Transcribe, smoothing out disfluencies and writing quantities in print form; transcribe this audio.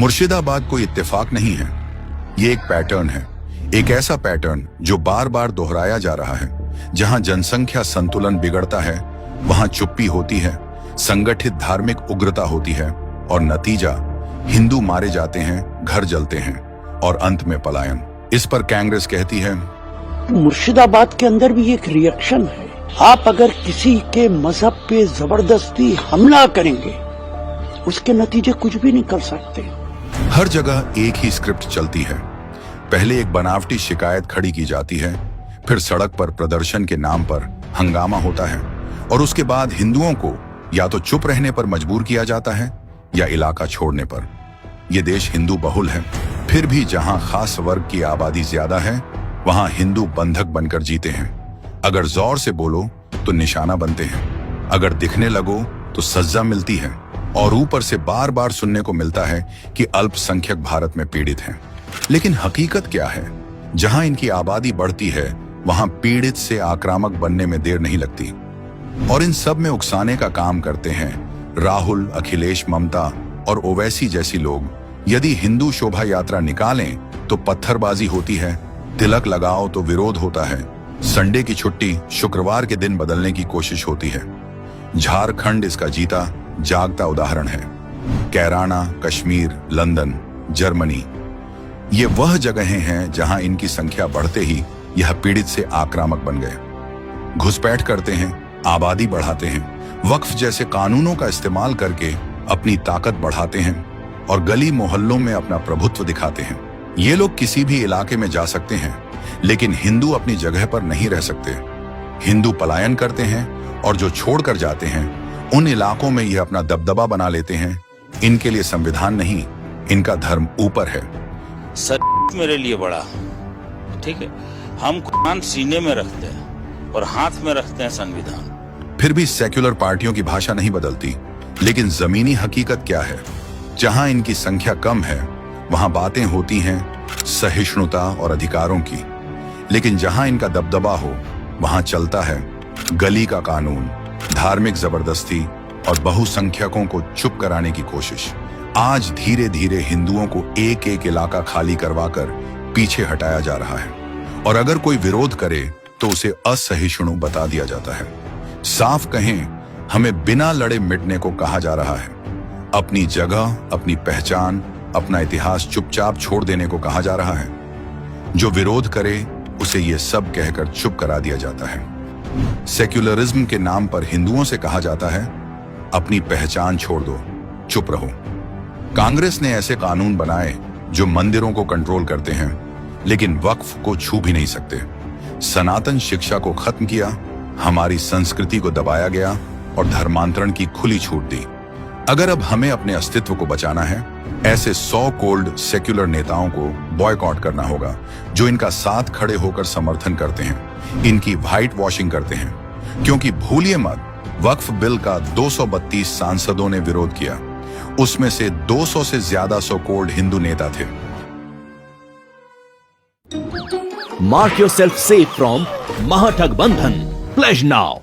मुर्शिदाबाद कोई इत्तेफाक नहीं है, ये एक पैटर्न है, एक ऐसा पैटर्न जो बार बार दोहराया जा रहा है। जहां जनसंख्या संतुलन बिगड़ता है वहां चुप्पी होती है, संगठित धार्मिक उग्रता होती है और नतीजा हिंदू मारे जाते हैं, घर जलते हैं और अंत में पलायन। इस पर कांग्रेस कहती है, मुर्शिदाबाद के अंदर भी एक रिएक्शन है। आप अगर किसी के मजहब पे जबरदस्ती हमला करेंगे उसके नतीजे कुछ भी नहीं कर सकते। हर जगह एक ही स्क्रिप्ट चलती है। पहले एक बनावटी शिकायत खड़ी की जाती है, फिर सड़क पर प्रदर्शन के नाम पर हंगामा होता है और उसके बाद हिंदुओं को या तो चुप रहने पर मजबूर किया जाता है या इलाका छोड़ने पर। यह देश हिंदू बहुल है, फिर भी जहां खास वर्ग की आबादी ज्यादा है वहां हिंदू बंधक बनकर जीते हैं। अगर जोर से बोलो तो निशाना बनते हैं, अगर दिखने लगो तो सजा मिलती है और ऊपर से बार बार सुनने को मिलता है कि अल्पसंख्यक भारत में पीड़ित हैं। लेकिन हकीकत क्या है? जहां इनकी आबादी बढ़ती है वहां पीड़ित से आक्रामक बनने में देर नहीं लगती और इन सब में उकसाने का काम करते हैं राहुल, अखिलेश, ममता और ओवैसी जैसी लोग। यदि हिंदू शोभा यात्रा निकालें तो पत्थरबाजी होती है, तिलक लगाओ तो विरोध होता है, संडे की छुट्टी शुक्रवार के दिन बदलने की कोशिश होती है। झारखंड इसका जीता जागता उदाहरण है। कैराना, कश्मीर, लंदन, जर्मनी, ये वह जगहें हैं जहां इनकी संख्या बढ़ते ही यह पीड़ित से आक्रामक बन गए। घुसपैठ करते हैं, आबादी बढ़ाते हैं, वक्फ जैसे कानूनों का इस्तेमाल करके अपनी ताकत बढ़ाते हैं और गली मोहल्लों में अपना प्रभुत्व दिखाते हैं। ये लोग किसी भी इलाके में जा सकते हैं, लेकिन हिंदू अपनी जगह पर नहीं रह सकते। हिंदू पलायन करते हैं और जो छोड़कर जाते हैं उन इलाकों में ये अपना दबदबा बना लेते हैं। इनके लिए संविधान नहीं, इनका धर्म ऊपर है। सर मेरे लिए बड़ा, ठीक है, हम कुरान सीने में रखते हैं और हाथ में रखते हैं संविधान। फिर भी सेक्युलर पार्टियों की भाषा नहीं बदलती, लेकिन जमीनी हकीकत क्या है? जहां इनकी संख्या कम है वहां बातें होती हैं सहिष्णुता और अधिकारों की, लेकिन जहां इनका दबदबा हो वहां चलता है गली का कानून, धार्मिक जबरदस्ती और बहुसंख्यकों को चुप कराने की कोशिश। आज धीरे धीरे हिंदुओं को एक एक इलाका खाली करवाकर पीछे हटाया जा रहा है और अगर कोई विरोध करे तो उसे असहिष्णु बता दिया जाता है। साफ कहें, हमें बिना लड़े मिटने को कहा जा रहा है। अपनी जगह, अपनी पहचान, अपना इतिहास चुपचाप छोड़ देने को कहा जा रहा है। जो विरोध करे उसे ये सब कहकर चुप करा दिया जाता है। सेक्युलरिज्म के नाम पर हिंदुओं से कहा जाता है, अपनी पहचान छोड़ दो, चुप रहो। कांग्रेस ने ऐसे कानून बनाए जो मंदिरों को कंट्रोल करते हैं लेकिन वक्फ को छू भी नहीं सकते। सनातन शिक्षा को खत्म किया, हमारी संस्कृति को दबाया गया और धर्मांतरण की खुली छूट दी। अगर अब हमें अपने अस्तित्व को बचाना है, ऐसे 100 कोल्ड सेक्युलर नेताओं को बॉयकॉट करना होगा जो इनका साथ खड़े होकर समर्थन करते हैं, इनकी व्हाइट वॉशिंग करते हैं। क्योंकि भूलिए मत, वक्फ बिल का 232 सांसदों ने विरोध किया, उसमें से 200 से ज्यादा सो कोल्ड हिंदू नेता थे। Mark yourself safe from Mahathag Bandhan. Pledge now.